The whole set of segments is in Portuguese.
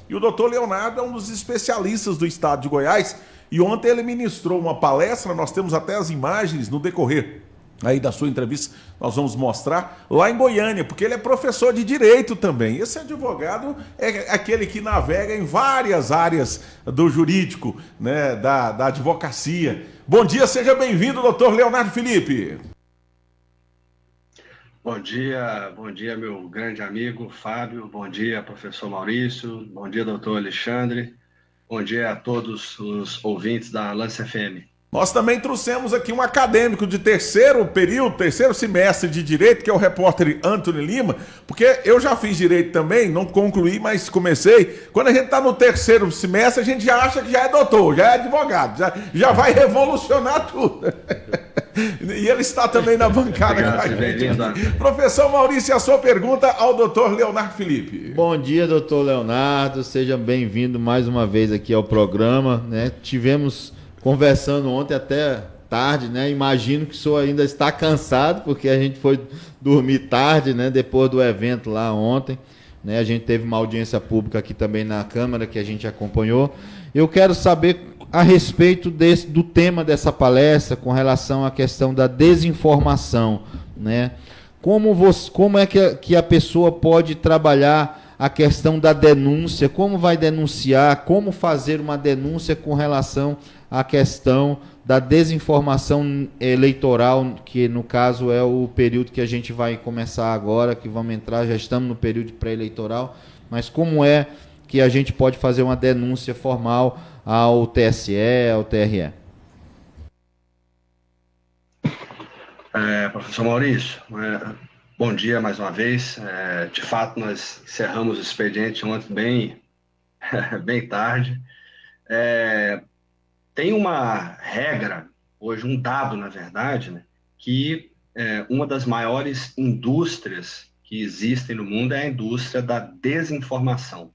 E o doutor Leonardo é um dos especialistas do estado de Goiás e ontem ele ministrou uma palestra, nós temos até as imagens no decorrer aí da sua entrevista, nós vamos mostrar, lá em Goiânia, porque ele é professor de direito também. Esse advogado é aquele que navega em várias áreas do jurídico, né, da advocacia. Bom dia, seja bem-vindo, doutor Leonardo Felipe. Bom dia, meu grande amigo Fábio, bom dia, professor Maurício, bom dia, doutor Alexandre, bom dia a todos os ouvintes da Lance FM. Nós também trouxemos aqui um acadêmico de terceiro período, terceiro semestre de Direito, que é o repórter Antony Lima, porque eu já fiz Direito também, não concluí, mas comecei. Quando a gente está no terceiro semestre, a gente já acha que já é doutor, já é advogado, já vai revolucionar tudo. E ele está também na bancada. Obrigado, professor Maurício, a sua pergunta ao doutor Leonardo Felipe. Bom dia, doutor Leonardo, seja bem-vindo mais uma vez aqui ao programa, né? Tivemos conversando ontem até tarde, né? Imagino que o senhor ainda está cansado, porque a gente foi dormir tarde, né? Depois do evento lá ontem, né? A gente teve uma audiência pública aqui também na Câmara, que a gente acompanhou. Eu quero saber a respeito do tema dessa palestra, com relação à questão da desinformação, né? Como é que a pessoa pode trabalhar a questão da denúncia, como vai denunciar, como fazer uma denúncia com relação à questão da desinformação eleitoral, que no caso é o período que a gente vai começar agora, que vamos entrar, já estamos no período pré-eleitoral, mas como é que a gente pode fazer uma denúncia formal ao TSE, ao TRE? Professor Maurício, bom dia mais uma vez. De fato, nós encerramos o expediente ontem bem tarde. Tem uma regra, hoje um dado, na verdade, né, que uma das maiores indústrias que existem no mundo é a indústria da desinformação.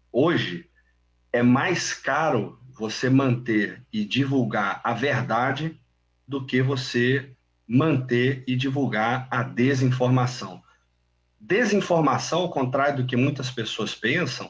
Hoje, é mais caro você manter e divulgar a verdade do que você manter e divulgar a desinformação. Desinformação, ao contrário do que muitas pessoas pensam,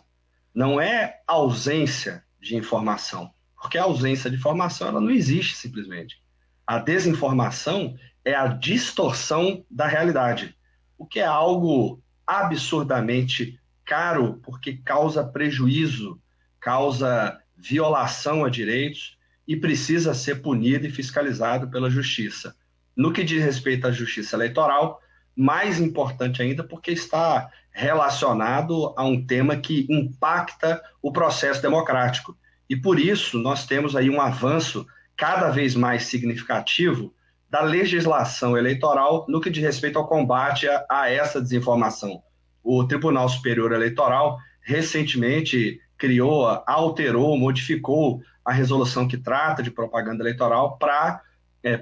não é ausência de informação, porque a ausência de informação ela não existe simplesmente. A desinformação é a distorção da realidade, o que é algo absurdamente caro, porque causa prejuízo, causa violação a direitos e precisa ser punido e fiscalizado pela justiça. No que diz respeito à justiça eleitoral, mais importante ainda porque está relacionado a um tema que impacta o processo democrático. E por isso nós temos aí um avanço cada vez mais significativo da legislação eleitoral no que diz respeito ao combate a essa desinformação. O Tribunal Superior Eleitoral recentemente alterou, modificou a resolução que trata de propaganda eleitoral para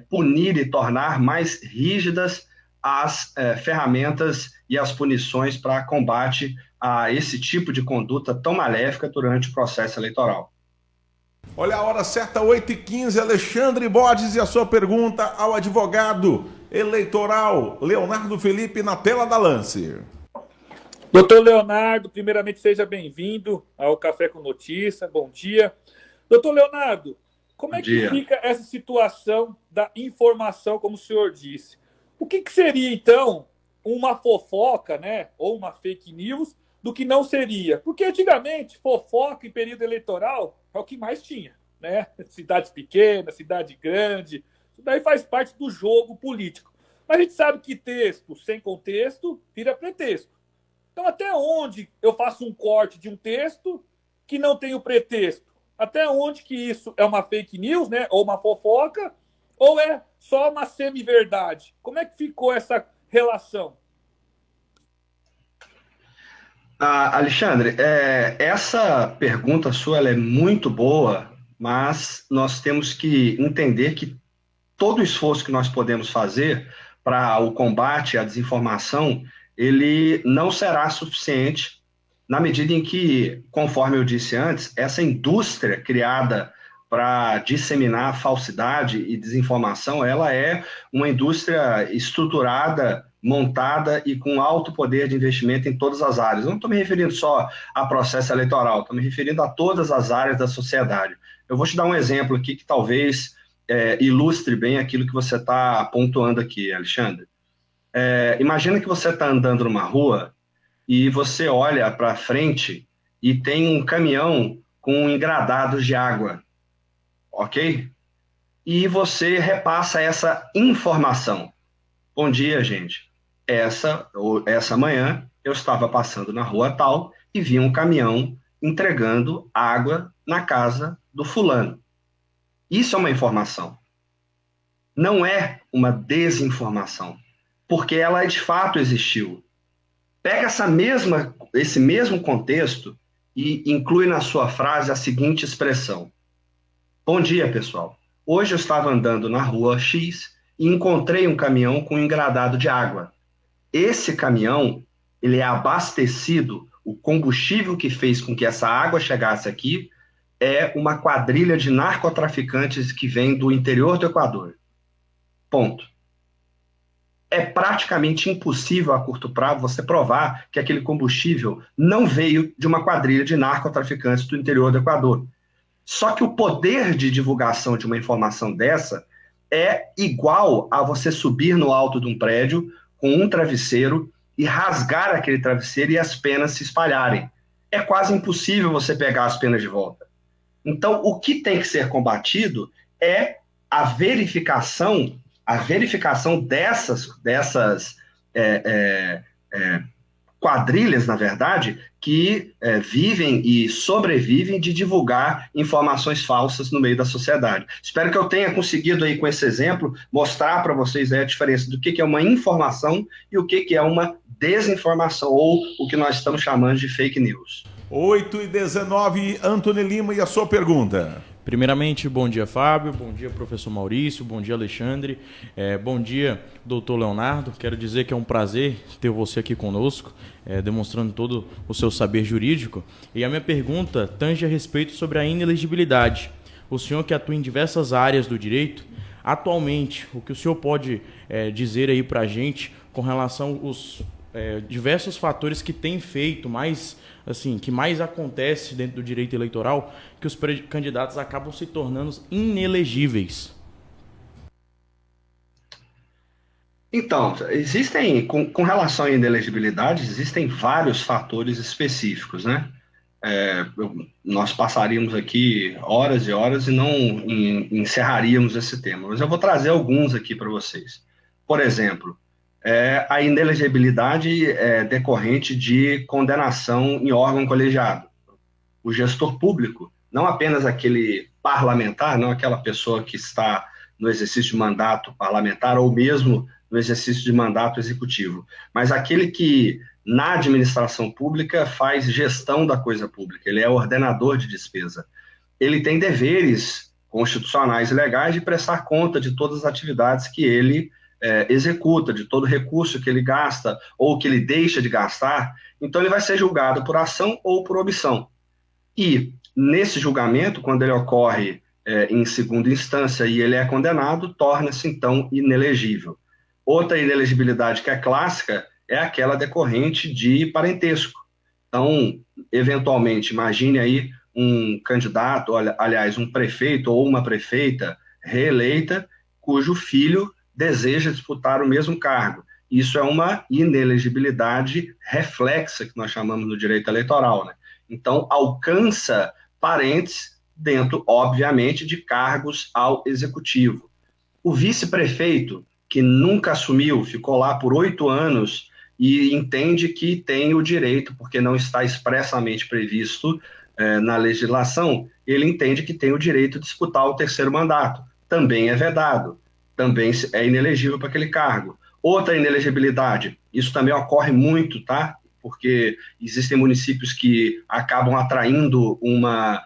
punir e tornar mais rígidas as ferramentas e as punições para combate a esse tipo de conduta tão maléfica durante o processo eleitoral. Olha a hora certa, 8h15, Alexandre Borges e a sua pergunta ao advogado eleitoral Leonardo Felipe na tela da Lance. Doutor Leonardo, primeiramente seja bem-vindo ao Café com Notícia, bom dia. Doutor Leonardo, como é que fica essa situação da informação, como o senhor disse? O que seria, então, uma fofoca, né, ou uma fake news, do que não seria? Porque antigamente, fofoca em período eleitoral é o que mais tinha, né? Cidades pequenas, cidade grande, isso daí faz parte do jogo político. Mas a gente sabe que texto sem contexto vira pretexto. Então, até onde eu faço um corte de um texto que não tem o pretexto? Até onde que isso é uma fake news, né? Ou uma fofoca? Ou é só uma semi-verdade? Como é que ficou essa relação? Alexandre, essa pergunta sua ela é muito boa, mas nós temos que entender que todo o esforço que nós podemos fazer para o combate à desinformação, ele não será suficiente na medida em que, conforme eu disse antes, essa indústria criada para disseminar falsidade e desinformação, ela é uma indústria estruturada montada e com alto poder de investimento em todas as áreas. Eu não estou me referindo só a processo eleitoral, estou me referindo a todas as áreas da sociedade. Eu vou te dar um exemplo aqui que talvez ilustre bem aquilo que você está pontuando aqui, Alexandre. Imagina que você está andando numa rua e você olha para frente e tem um caminhão com engradados de água, ok? E você repassa essa informação. Bom dia, gente. Essa manhã eu estava passando na rua tal e vi um caminhão entregando água na casa do fulano. Isso é uma informação. Não é uma desinformação, porque ela de fato existiu. Pega esse mesmo contexto e inclui na sua frase a seguinte expressão. Bom dia, pessoal. Hoje eu estava andando na rua X e encontrei um caminhão com um engradado de água. Esse caminhão, ele é abastecido, o combustível que fez com que essa água chegasse aqui é uma quadrilha de narcotraficantes que vem do interior do Equador. Ponto. É praticamente impossível a curto prazo você provar que aquele combustível não veio de uma quadrilha de narcotraficantes do interior do Equador. Só que o poder de divulgação de uma informação dessa é igual a você subir no alto de um prédio com um travesseiro e rasgar aquele travesseiro e as penas se espalharem. É quase impossível você pegar as penas de volta. Então, o que tem que ser combatido é a verificação dessas quadrilhas, na verdade, que vivem e sobrevivem de divulgar informações falsas no meio da sociedade. Espero que eu tenha conseguido aí, com esse exemplo, mostrar para vocês a diferença do que é uma informação e o que é uma desinformação, ou o que nós estamos chamando de fake news. 8h19, Antony Lima, e a sua pergunta? Primeiramente, bom dia, Fábio, bom dia, professor Maurício, bom dia, Alexandre, bom dia, doutor Leonardo. Quero dizer que é um prazer ter você aqui conosco, demonstrando todo o seu saber jurídico. E a minha pergunta tange a respeito sobre a inelegibilidade. O senhor que atua em diversas áreas do direito, atualmente, o que o senhor pode dizer aí para a gente com relação aos diversos fatores que têm feito que mais acontece dentro do direito eleitoral, que os candidatos acabam se tornando inelegíveis? Então, com relação à inelegibilidade, existem vários fatores específicos, né? Nós passaríamos aqui horas e horas e não encerraríamos esse tema, mas eu vou trazer alguns aqui para vocês. Por exemplo, a inelegibilidade decorrente de condenação em órgão colegiado. O gestor público, não apenas aquele parlamentar, não aquela pessoa que está no exercício de mandato parlamentar ou mesmo no exercício de mandato executivo, mas aquele que na administração pública faz gestão da coisa pública, ele é ordenador de despesa. Ele tem deveres constitucionais e legais de prestar conta de todas as atividades que ele executa, de todo recurso que ele gasta ou que ele deixa de gastar. Então ele vai ser julgado por ação ou por omissão. E nesse julgamento, quando ele ocorre em segunda instância e ele é condenado, torna-se então inelegível. Outra inelegibilidade que é clássica é aquela decorrente de parentesco. Então, eventualmente, imagine aí um candidato, aliás, um prefeito ou uma prefeita reeleita, cujo filho deseja disputar o mesmo cargo. Isso é uma inelegibilidade reflexa, que nós chamamos no direito eleitoral, né? Então, alcança parentes dentro, obviamente, de cargos ao executivo. O vice-prefeito, que nunca assumiu, ficou lá por 8 anos e entende que tem o direito, porque não está expressamente previsto na legislação, ele entende que tem o direito de disputar o terceiro mandato. Também é vedado. Também é inelegível para aquele cargo. Outra inelegibilidade, isso também ocorre muito, tá? Porque existem municípios que acabam atraindo uma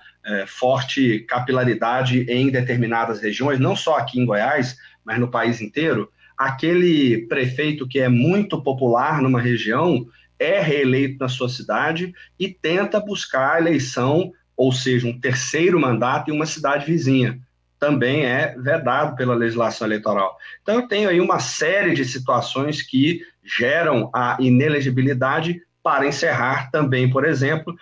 forte capilaridade em determinadas regiões, não só aqui em Goiás, mas no país inteiro. Aquele prefeito que é muito popular numa região é reeleito na sua cidade e tenta buscar a eleição, ou seja, um terceiro mandato em uma cidade vizinha. Também é vedado pela legislação eleitoral. Então, eu tenho aí uma série de situações que geram a inelegibilidade para encerrar também, por exemplo,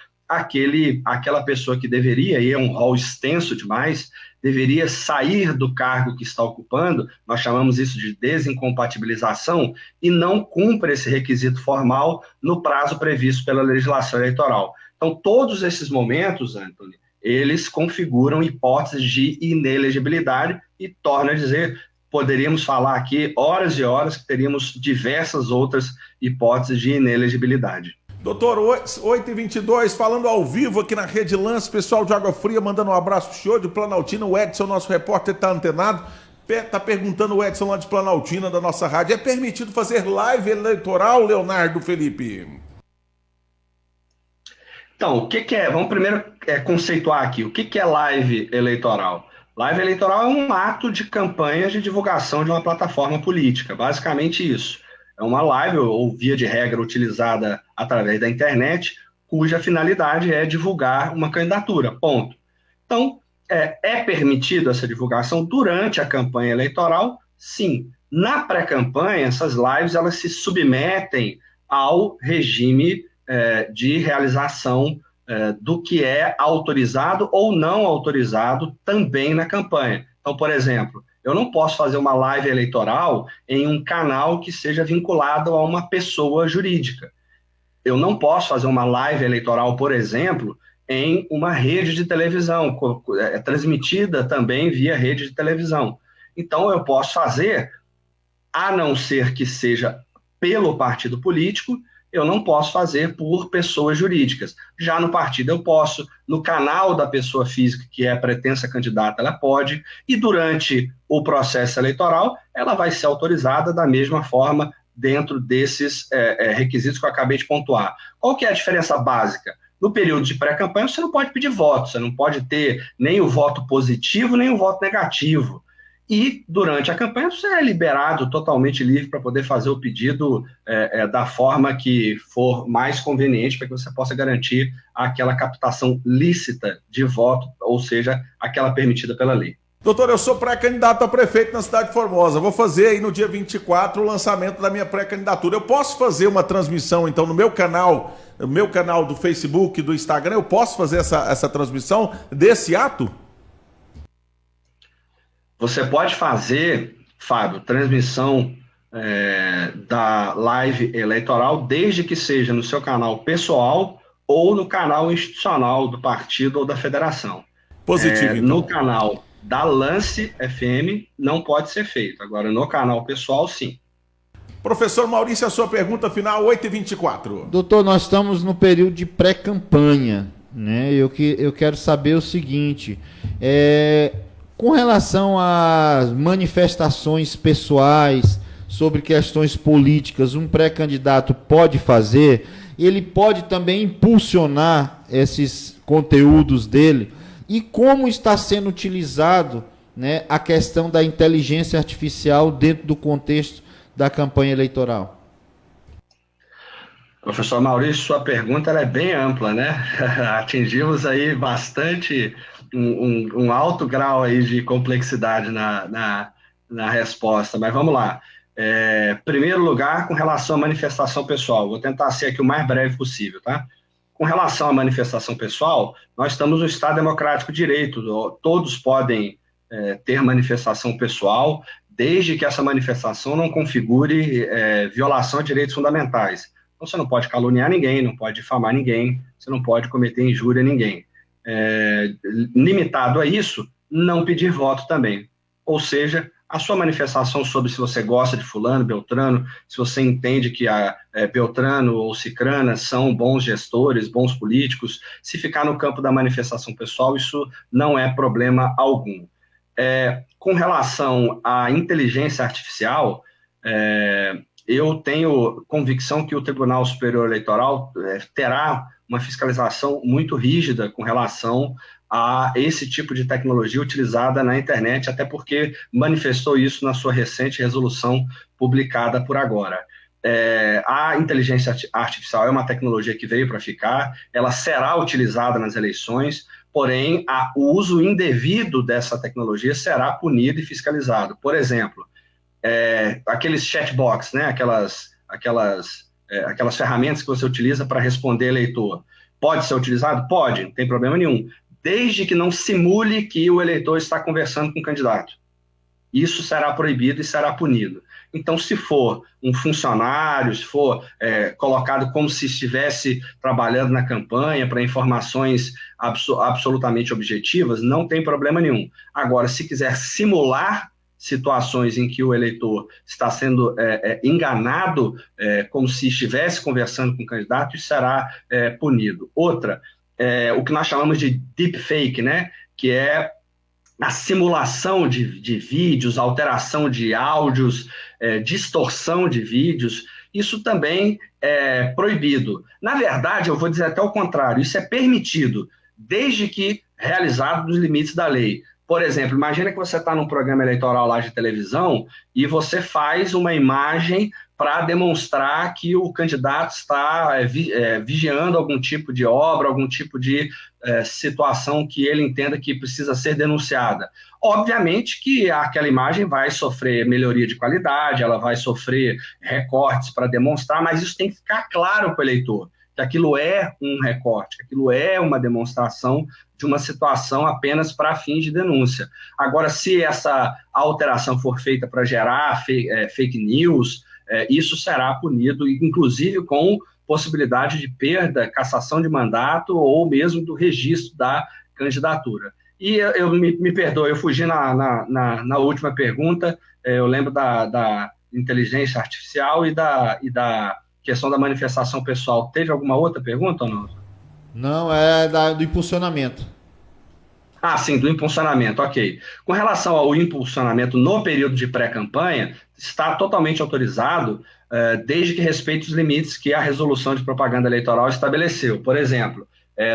aquela pessoa que deveria, e é um rol extenso demais, deveria sair do cargo que está ocupando, nós chamamos isso de desincompatibilização, e não cumpre esse requisito formal no prazo previsto pela legislação eleitoral. Então, todos esses momentos, Antony, eles configuram hipóteses de inelegibilidade e, torno a dizer, poderíamos falar aqui horas e horas que teríamos diversas outras hipóteses de inelegibilidade. Doutor, 8h22, falando ao vivo aqui na Rede Lance, pessoal de Água Fria, mandando um abraço show de Planaltina. O Edson, nosso repórter, está antenado. Está perguntando o Edson lá de Planaltina, da nossa rádio. É permitido fazer live eleitoral, Leonardo Felipe? Então, o que é? Vamos primeiro conceituar aqui. O que é live eleitoral? Live eleitoral é um ato de campanha de divulgação de uma plataforma política. Basicamente isso. É uma live, ou via de regra, utilizada através da internet, cuja finalidade é divulgar uma candidatura, ponto. Então, é permitido essa divulgação durante a campanha eleitoral? Sim. Na pré-campanha, essas lives elas se submetem ao regime de realização do que é autorizado ou não autorizado também na campanha. Então, por exemplo, eu não posso fazer uma live eleitoral em um canal que seja vinculado a uma pessoa jurídica. Eu não posso fazer uma live eleitoral, por exemplo, em uma rede de televisão, transmitida também via rede de televisão. Então, eu posso fazer, a não ser que seja pelo partido político, eu não posso fazer por pessoas jurídicas. Já no partido eu posso, no canal da pessoa física, que é a pretensa candidata, ela pode, e durante o processo eleitoral, ela vai ser autorizada da mesma forma dentro desses requisitos que eu acabei de pontuar. Qual que é a diferença básica? No período de pré-campanha, você não pode pedir voto, você não pode ter nem o voto positivo, nem o voto negativo. E, durante a campanha, você é liberado, totalmente livre para poder fazer o pedido da forma que for mais conveniente para que você possa garantir aquela captação lícita de voto, ou seja, aquela permitida pela lei. Doutor, eu sou pré-candidato a prefeito na cidade de Formosa. Vou fazer aí no dia 24 o lançamento da minha pré-candidatura. Eu posso fazer uma transmissão, então, no meu canal do Facebook, do Instagram, eu posso fazer essa transmissão desse ato? Você pode fazer, Fábio, transmissão da live eleitoral, desde que seja no seu canal pessoal ou no canal institucional do partido ou da federação. Positivo, então. No canal da Lance FM não pode ser feito. Agora, no canal pessoal, sim. Professor Maurício, a sua pergunta final, 8h24. Doutor, nós estamos no período de pré-campanha, né? Eu quero saber o seguinte, com relação às manifestações pessoais sobre questões políticas, um pré-candidato pode fazer, ele pode também impulsionar esses conteúdos dele, e como está sendo utilizado, né, a questão da inteligência artificial dentro do contexto da campanha eleitoral? Professor Maurício, sua pergunta é bem ampla, né? Atingimos aí bastante um alto grau aí de complexidade na resposta, mas vamos lá. Primeiro lugar, com relação à manifestação pessoal, vou tentar ser aqui o mais breve possível, tá? Com relação à manifestação pessoal, nós estamos no Estado Democrático de Direito, todos podem ter manifestação pessoal, desde que essa manifestação não configure violação de direitos fundamentais. Então, você não pode caluniar ninguém, não pode difamar ninguém, você não pode cometer injúria a ninguém. Limitado a isso, não pedir voto também. Ou seja, a sua manifestação sobre se você gosta de fulano, beltrano, se você entende que Beltrano ou Cicrana são bons gestores, bons políticos, se ficar no campo da manifestação pessoal, isso não é problema algum. Com relação à inteligência artificial, eu tenho convicção que o Tribunal Superior Eleitoral terá uma fiscalização muito rígida com relação a esse tipo de tecnologia utilizada na internet, até porque manifestou isso na sua recente resolução publicada por agora. A inteligência artificial é uma tecnologia que veio para ficar, ela será utilizada nas eleições, porém, o uso indevido dessa tecnologia será punido e fiscalizado. Por exemplo, aqueles chatbots, né, aquelas aquelas ferramentas que você utiliza para responder eleitor, pode ser utilizado? Pode, não tem problema nenhum, desde que não simule que o eleitor está conversando com o candidato. Isso será proibido e será punido. Então, se for um funcionário, se for colocado como se estivesse trabalhando na campanha para informações absolutamente objetivas, não tem problema nenhum. Agora, se quiser simular situações em que o eleitor está sendo enganado, como se estivesse conversando com o candidato, isso será punido. Outra, o que nós chamamos de deepfake, né? Que é a simulação de vídeos, alteração de áudios, distorção de vídeos, isso também é proibido. Na verdade, eu vou dizer até o contrário, isso é permitido, desde que realizado nos limites da lei. Por exemplo, imagina que você está num programa eleitoral lá de televisão e você faz uma imagem para demonstrar que o candidato está vigiando algum tipo de obra, algum tipo de situação que ele entenda que precisa ser denunciada. Obviamente que aquela imagem vai sofrer melhoria de qualidade, ela vai sofrer recortes para demonstrar, mas isso tem que ficar claro para o eleitor, que aquilo é um recorte, que aquilo é uma demonstração de uma situação apenas para fins de denúncia. Agora, se essa alteração for feita para gerar fake news, isso será punido, inclusive com possibilidade de perda, cassação de mandato ou mesmo do registro da candidatura. E eu me perdoe, eu fugi na última pergunta, eu lembro da inteligência artificial e da questão da manifestação pessoal. Teve alguma outra pergunta ou não? Não, do impulsionamento. Ah, sim, do impulsionamento, ok. Com relação ao impulsionamento no período de pré-campanha, está totalmente autorizado, desde que respeite os limites que a resolução de propaganda eleitoral estabeleceu. Por exemplo,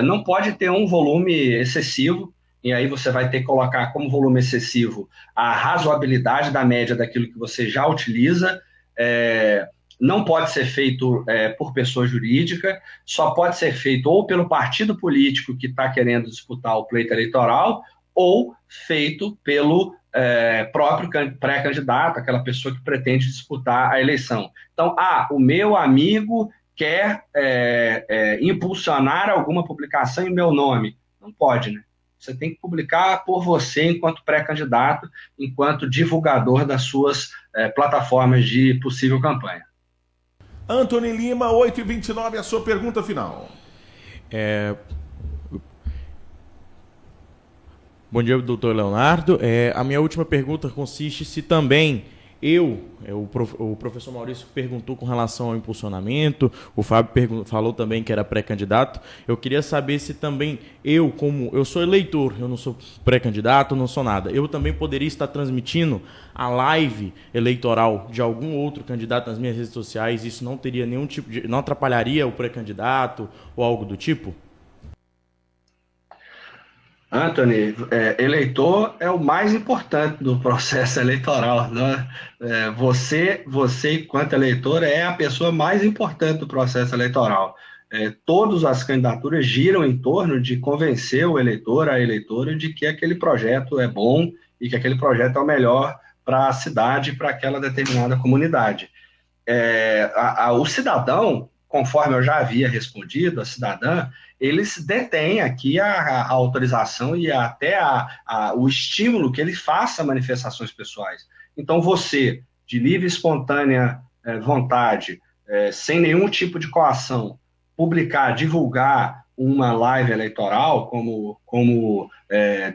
não pode ter um volume excessivo, e aí você vai ter que colocar como volume excessivo a razoabilidade da média daquilo que você já utiliza, não pode ser feito por pessoa jurídica, só pode ser feito ou pelo partido político que está querendo disputar o pleito eleitoral, ou feito pelo próprio pré-candidato, aquela pessoa que pretende disputar a eleição. Então, o meu amigo quer impulsionar alguma publicação em meu nome. Não pode, né? Você tem que publicar por você enquanto pré-candidato, enquanto divulgador das suas plataformas de possível campanha. Antony Lima, 8h29, a sua pergunta final. Bom dia, doutor Leonardo. A minha última pergunta consiste se também o professor Maurício perguntou com relação ao impulsionamento, o Fábio falou também que era pré-candidato. Eu queria saber se também como eu sou eleitor, eu não sou pré-candidato, não sou nada, eu também poderia estar transmitindo a live eleitoral de algum outro candidato nas minhas redes sociais, isso não teria nenhum tipo não atrapalharia o pré-candidato ou algo do tipo? Antony, eleitor é o mais importante do processo eleitoral, né? Você, enquanto eleitor, é a pessoa mais importante do processo eleitoral. Todas as candidaturas giram em torno de convencer o eleitor, a eleitora, de que aquele projeto é bom e que aquele projeto é o melhor para a cidade, para aquela determinada comunidade. O cidadão, conforme eu já havia respondido, a cidadã, eles detêm aqui a autorização e até o estímulo que ele faça manifestações pessoais. Então, você, de livre e espontânea vontade, sem nenhum tipo de coação, publicar, divulgar uma live eleitoral como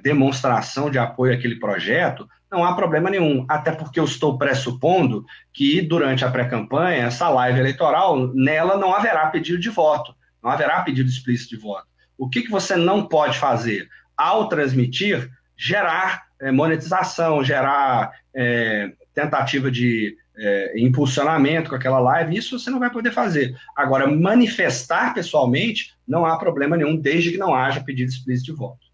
demonstração de apoio àquele projeto, não há problema nenhum, até porque eu estou pressupondo que durante a pré-campanha, essa live eleitoral, nela não haverá pedido de voto, não haverá pedido explícito de voto. O que você não pode fazer? Ao transmitir, gerar monetização, gerar tentativa de impulsionamento com aquela live, isso você não vai poder fazer. Agora, manifestar pessoalmente, não há problema nenhum, desde que não haja pedido explícito de voto.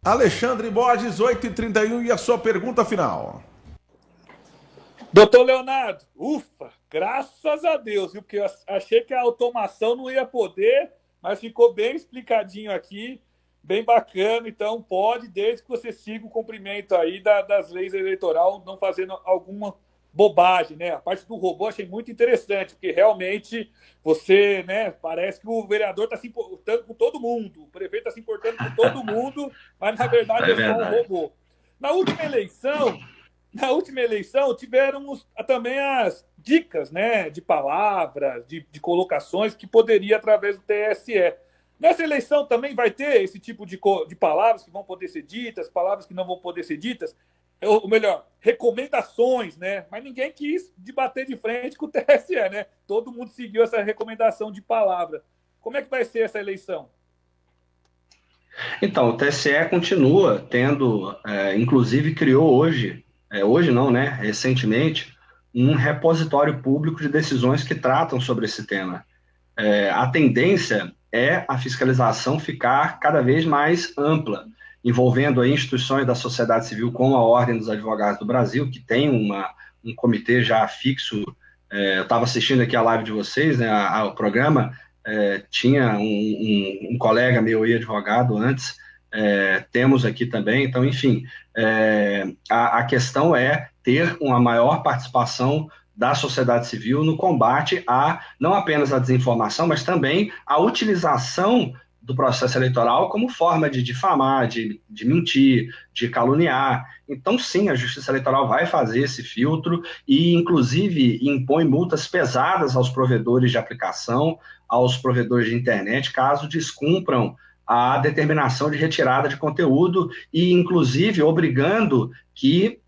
Alexandre Borges, 8h31, e a sua pergunta final. Doutor Leonardo, ufa, graças a Deus, viu? Porque eu achei que a automação não ia poder, mas ficou bem explicadinho aqui, bem bacana. Então pode, desde que você siga o cumprimento aí das leis eleitorais, não fazendo alguma bobagem, né? A parte do robô achei muito interessante, porque realmente você, né, parece que o vereador está se importando com todo mundo, o prefeito está se importando com todo mundo, mas na verdade é só um robô. Na última eleição tiveram também as dicas, né, de palavras, de colocações que poderia através do TSE. Nessa eleição também vai ter esse tipo de palavras que vão poder ser ditas, palavras que não vão poder ser ditas, ou melhor, recomendações, né? Mas ninguém quis debater de frente com o TSE, né? Todo mundo seguiu essa recomendação de palavra. Como é que vai ser essa eleição? Então, o TSE continua tendo, inclusive criou hoje não, né? Recentemente, um repositório público de decisões que tratam sobre esse tema. A tendência é a fiscalização ficar cada vez mais ampla, envolvendo aí instituições da sociedade civil, como a Ordem dos Advogados do Brasil, que tem um comitê já fixo. Eu estava assistindo aqui a live de vocês, né, o programa, tinha um colega meu aí, advogado, antes, temos aqui também. Então, enfim, a questão é ter uma maior participação da sociedade civil no combate a, não apenas a desinformação, mas também a utilização do processo eleitoral como forma de difamar, de mentir, de caluniar. Então, sim, a Justiça Eleitoral vai fazer esse filtro e, inclusive, impõe multas pesadas aos provedores de aplicação, aos provedores de internet, caso descumpram a determinação de retirada de conteúdo e, inclusive, obrigando que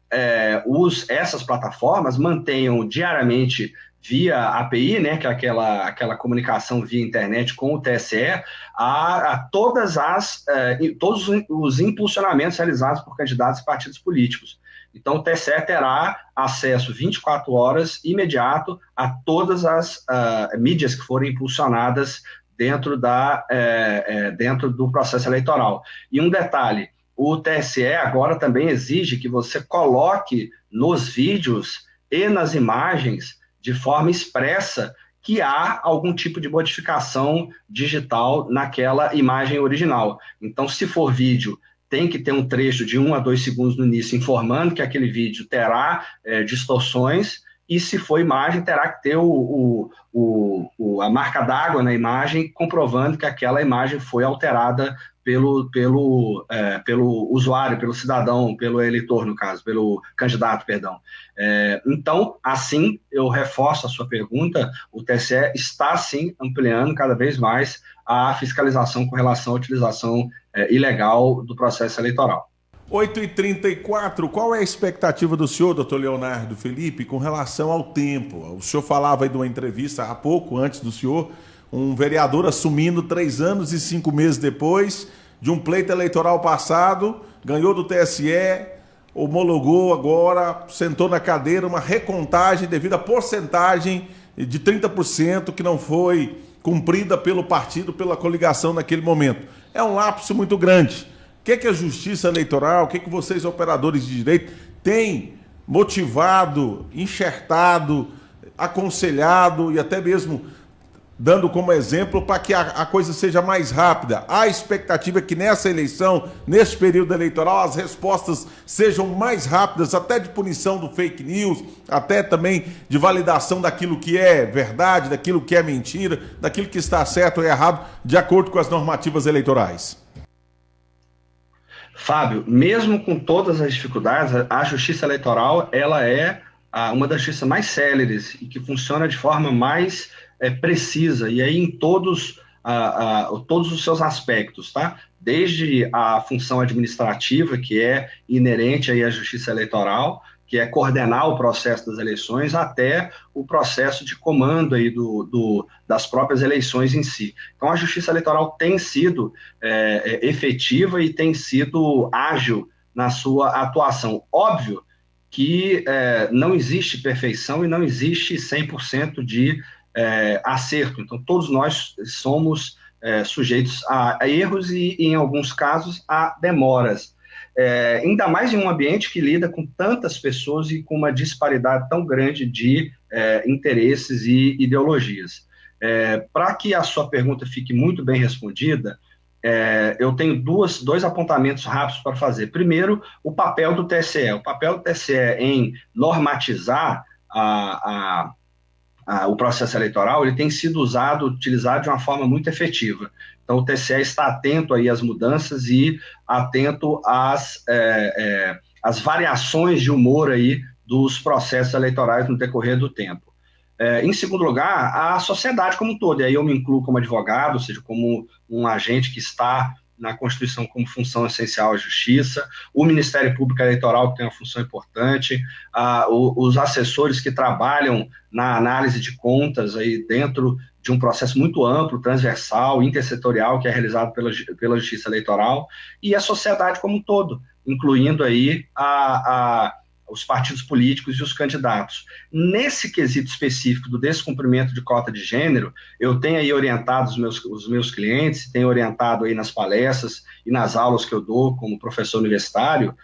essas plataformas mantenham diariamente via API, né, que é aquela comunicação via internet com o TSE, todos os impulsionamentos realizados por candidatos e partidos políticos. Então, o TSE terá acesso 24 horas imediato a todas as mídias que forem impulsionadas dentro do processo eleitoral. E um detalhe, o TSE agora também exige que você coloque nos vídeos e nas imagens, de forma expressa, que há algum tipo de modificação digital naquela imagem original. Então, se for vídeo, tem que ter um trecho de 1 a 2 segundos no início, informando que aquele vídeo terá distorções, e se for imagem, terá que ter a marca d'água na imagem, comprovando que aquela imagem foi alterada pelo usuário, pelo cidadão, pelo eleitor, no caso, pelo candidato, perdão. Então, assim, eu reforço a sua pergunta, o TSE está, sim, ampliando cada vez mais a fiscalização com relação à utilização ilegal do processo eleitoral. 8h34, qual é a expectativa do senhor, doutor Leonardo Felipe, com relação ao tempo? O senhor falava aí de uma entrevista há pouco, antes do senhor, um vereador assumindo 3 anos e 5 meses depois de um pleito eleitoral passado, ganhou do TSE, homologou agora, sentou na cadeira, uma recontagem devido à porcentagem de 30% que não foi cumprida pelo partido, pela coligação naquele momento. É um lapso muito grande. O que a Justiça Eleitoral, o que vocês, operadores de direito, têm motivado, enxertado, aconselhado e até mesmo dando como exemplo para que a coisa seja mais rápida? A expectativa é que nessa eleição, nesse período eleitoral, as respostas sejam mais rápidas, até de punição do fake news, até também de validação daquilo que é verdade, daquilo que é mentira, daquilo que está certo ou errado, de acordo com as normativas eleitorais. Fábio, mesmo com todas as dificuldades, a Justiça Eleitoral ela é uma das justiças mais céleres e que funciona de forma mais precisa, e aí em todos os seus aspectos, tá? Desde a função administrativa, que é inerente aí à Justiça Eleitoral, que é coordenar o processo das eleições, até o processo de comando aí das próprias eleições em si. Então, a Justiça Eleitoral tem sido efetiva e tem sido ágil na sua atuação. Óbvio que não existe perfeição e não existe 100% de acerto. Então, todos nós somos sujeitos a erros e, em alguns casos, a demoras. Ainda mais em um ambiente que lida com tantas pessoas e com uma disparidade tão grande de interesses e ideologias. Para que a sua pergunta fique muito bem respondida, eu tenho dois apontamentos rápidos para fazer. Primeiro, o papel do TSE. O papel do TSE em normatizar o processo eleitoral, ele tem sido utilizado de uma forma muito efetiva. Então, o TSE está atento aí às mudanças e atento às variações de humor aí dos processos eleitorais no decorrer do tempo. Em segundo lugar, a sociedade como um todo, e aí eu me incluo como advogado, ou seja, como um agente que está na Constituição como função essencial à justiça, o Ministério Público Eleitoral, que tem uma função importante, os assessores que trabalham na análise de contas aí dentro de um processo muito amplo, transversal, intersetorial, que é realizado pela Justiça Eleitoral, e a sociedade como um todo, incluindo aí os partidos políticos e os candidatos. Nesse quesito específico do descumprimento de cota de gênero, eu tenho aí orientado os meus clientes, tenho orientado aí nas palestras e nas aulas que eu dou como professor universitário,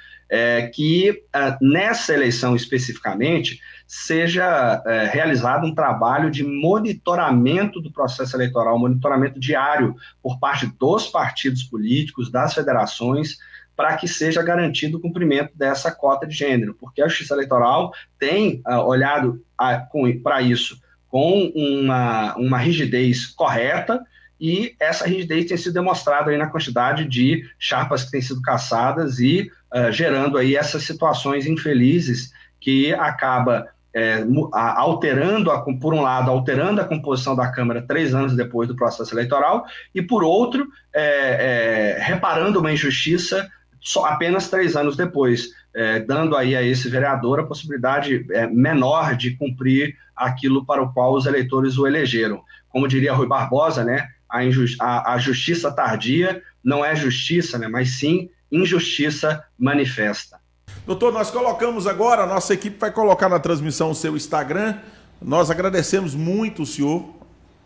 que nessa eleição especificamente seja realizado um trabalho de monitoramento do processo eleitoral, monitoramento diário por parte dos partidos políticos, das federações, para que seja garantido o cumprimento dessa cota de gênero, porque a Justiça Eleitoral tem olhado para isso com uma rigidez correta, e essa rigidez tem sido demonstrada aí na quantidade de chapas que têm sido cassadas e gerando aí essas situações infelizes que acaba alterando, por um lado, alterando a composição da Câmara 3 anos depois do processo eleitoral, e por outro, reparando uma injustiça apenas 3 anos depois, dando aí a esse vereador a possibilidade menor de cumprir aquilo para o qual os eleitores o elegeram. Como diria Rui Barbosa, né, a justiça tardia não é justiça, né, mas sim injustiça manifesta. Doutor, nós colocamos agora, a nossa equipe vai colocar na transmissão o seu Instagram. Nós agradecemos muito o senhor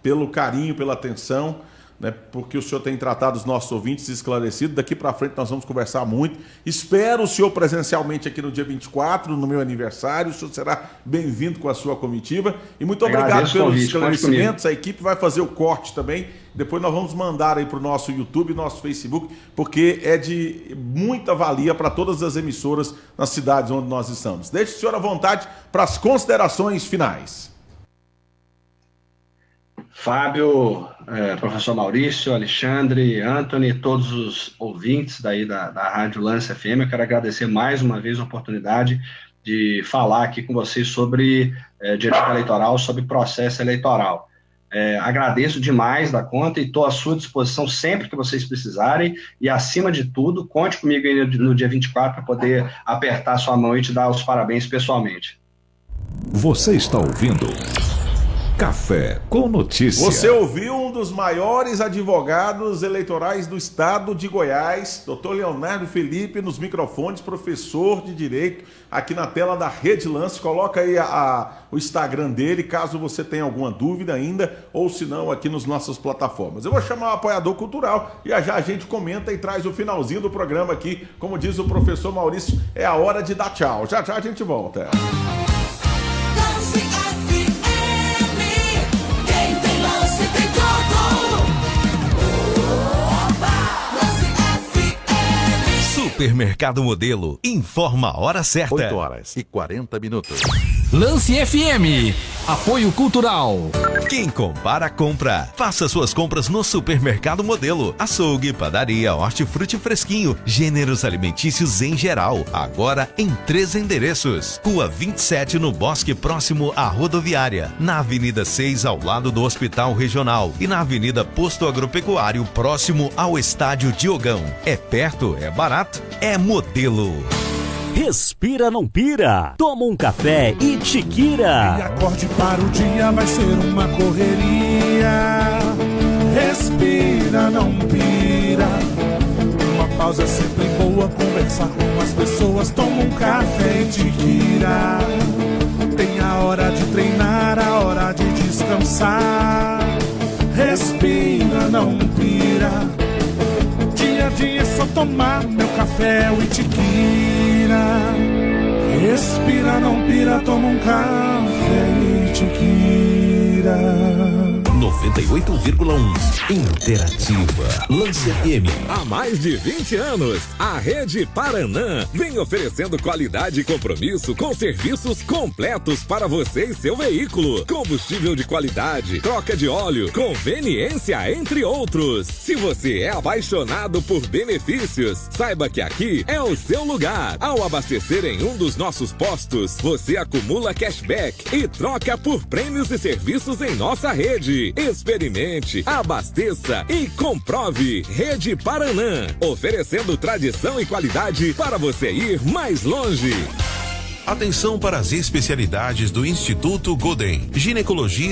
pelo carinho, pela atenção, né, porque o senhor tem tratado os nossos ouvintes esclarecido. Daqui para frente nós vamos conversar muito. Espero o senhor presencialmente aqui no dia 24, no meu aniversário. O senhor será bem-vindo com a sua comitiva. E muito obrigado pelos esclarecimentos. A equipe vai fazer o corte também. Depois nós vamos mandar aí para o nosso YouTube, nosso Facebook, porque é de muita valia para todas as emissoras nas cidades onde nós estamos. Deixe o senhor à vontade para as considerações finais. Fábio, professor Maurício, Alexandre, Anthony, todos os ouvintes daí da Rádio Lance FM, eu quero agradecer mais uma vez a oportunidade de falar aqui com vocês sobre direito eleitoral, sobre processo eleitoral. Agradeço demais da conta e estou à sua disposição sempre que vocês precisarem, e acima de tudo, conte comigo aí no dia 24 para poder apertar sua mão e te dar os parabéns pessoalmente. Você está ouvindo Café com Notícia. Você ouviu um dos maiores advogados eleitorais do estado de Goiás, doutor Leonardo Felipe, nos microfones, professor de Direito, aqui na tela da Rede Lance. Coloca aí o Instagram dele, caso você tenha alguma dúvida ainda, ou se não, aqui nas nossas plataformas. Eu vou chamar o apoiador cultural e já a gente comenta e traz o finalzinho do programa aqui. Como diz o professor Maurício, é a hora de dar tchau. Já já a gente volta. Supermercado Modelo informa a hora certa. 8h40. Lance FM. Apoio Cultural. Quem compara, compra. Faça suas compras no Supermercado Modelo. Açougue, padaria, hortifruti fresquinho, gêneros alimentícios em geral. Agora em 3 endereços. Rua 27 no Bosque, próximo à rodoviária. Na Avenida 6, ao lado do Hospital Regional. E na Avenida Posto Agropecuário, próximo ao Estádio Diogão. É perto, é barato, é Modelo. Respira, não pira. Toma um café e tiquira. E acorde para o dia, vai ser uma correria. Respira, não pira. Uma pausa sempre boa, conversar com as pessoas. Toma um café e tiquira. Tem a hora de treinar, a hora de descansar. Respira, não pira. Dia a dia é só tomar meu café e tiquira. Respira, não pira, toma um café e tiquira. 98,1. Interativa. Lance FM. Há mais de 20 anos, a Rede Paranã vem oferecendo qualidade e compromisso com serviços completos para você e seu veículo. Combustível de qualidade, troca de óleo, conveniência, entre outros. Se você é apaixonado por benefícios, saiba que aqui é o seu lugar. Ao abastecer em um dos nossos postos, você acumula cashback e troca por prêmios e serviços em nossa rede. Experimente, abasteça e comprove. Rede Paranã, oferecendo tradição e qualidade para você ir mais longe. Atenção para as especialidades do Instituto Godem. Ginecologia